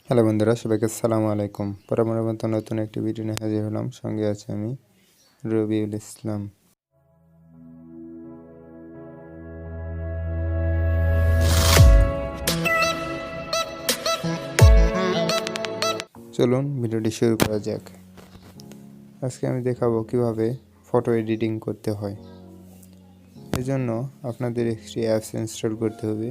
Hello বন্ধুরা, সবাইকে আসসালামু আলাইকুম। বরাবরের মতো নতুন একটি ভিডিও নিয়ে হাজির হলাম। সঙ্গে আছি আমি রবিউল ইসলাম। চলুন ভিডিওটি শুরু করা যাক। আজকে আমি দেখাবো কিভাবে ফটো এডিটিং করতে হয়। এজন্য আপনাদের একটি অ্যাপস ইনস্টল করতে হবে।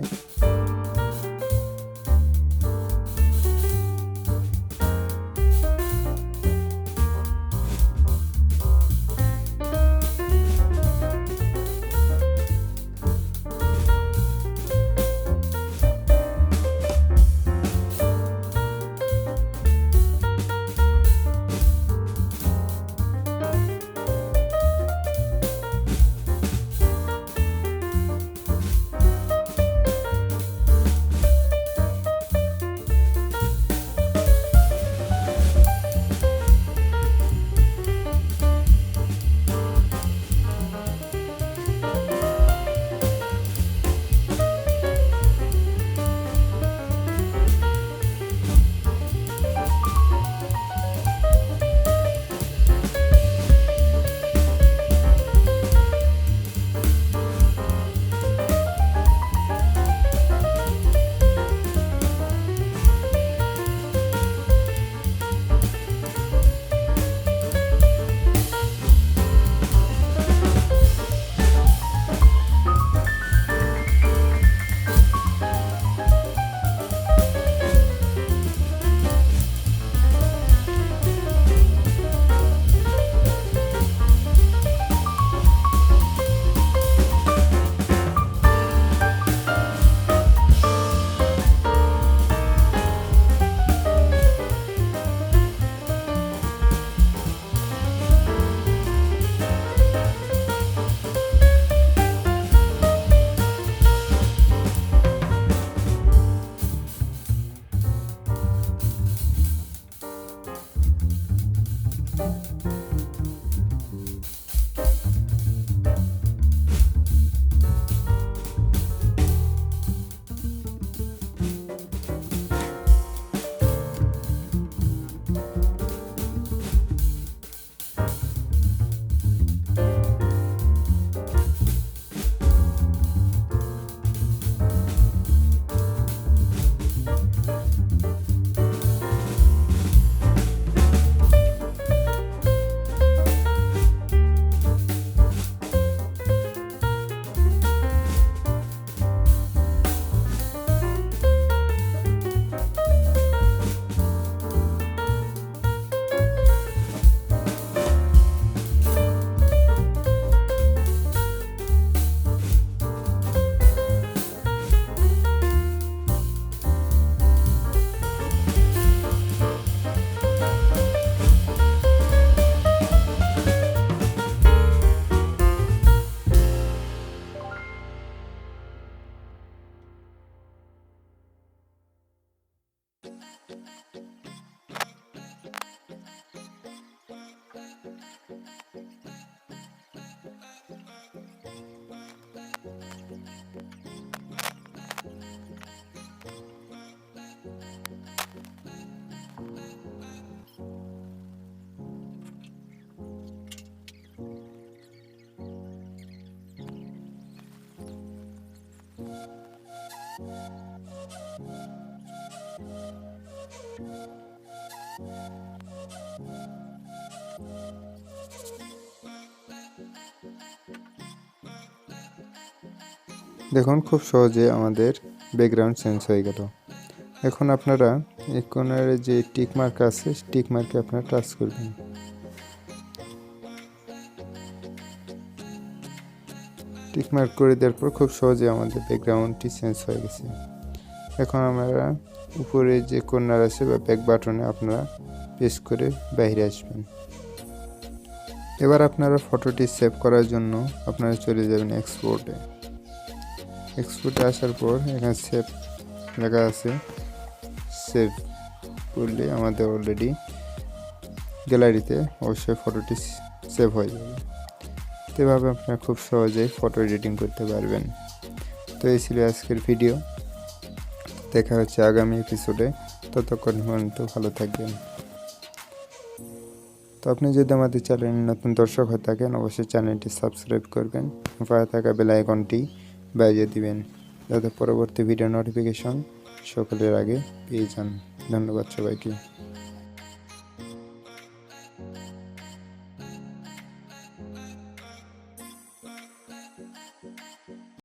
দেখুন, খুব সহজে আমাদের ব্যাকগ্রাউন্ড চেঞ্জ হয়ে গেল। এখন আপনারা এই কোণের যে টিক মার্ক আছে, টিক মার্কে আপনারা টাচ করবেন। টিক মার্ক করে দেওয়ার পর খুব সহজে আমাদের ব্যাকগ্রাউন্ডটি চেঞ্জ হয়ে গেছে। এখন আমরা উপরে যে কর্নার আছে বা ব্যাক বাটনে আপনারা প্রেস করে বাইরে আসবেন। এবার আপনারা ফটোটি সেভ করার জন্য আপনারা চলে যাবেন এক্সপোর্টে। এক্সপোর্টে আসার পর এখানে সেভ লেখা আছে, সেভ করলে আমাদের অলরেডি গ্যালারিতে অবশ্যই ফটোটি সেভ হয়ে যাবে। তো এভাবে আপনারা খুব সহজেই ফটো এডিটিং করতে পারবেন। তো এই ছিল আজকের ভিডিও। দেখা হচ্ছে আগামী এপিসোডে। ততক্ষণ পর্যন্ত ভালো থাকবেন। তো আপনি যদি আমাদের চ্যানেলে নতুন দর্শক হয়ে থাকেন অবশ্যই চ্যানেলটি সাবস্ক্রাইব করবেন, পাশে থাকা বেল আইকনটি বাজিয়ে দিবেন যাতে পরবর্তী ভিডিও নোটিফিকেশন সকলের আগে পেয়ে যান। ধন্যবাদ সবাইকে।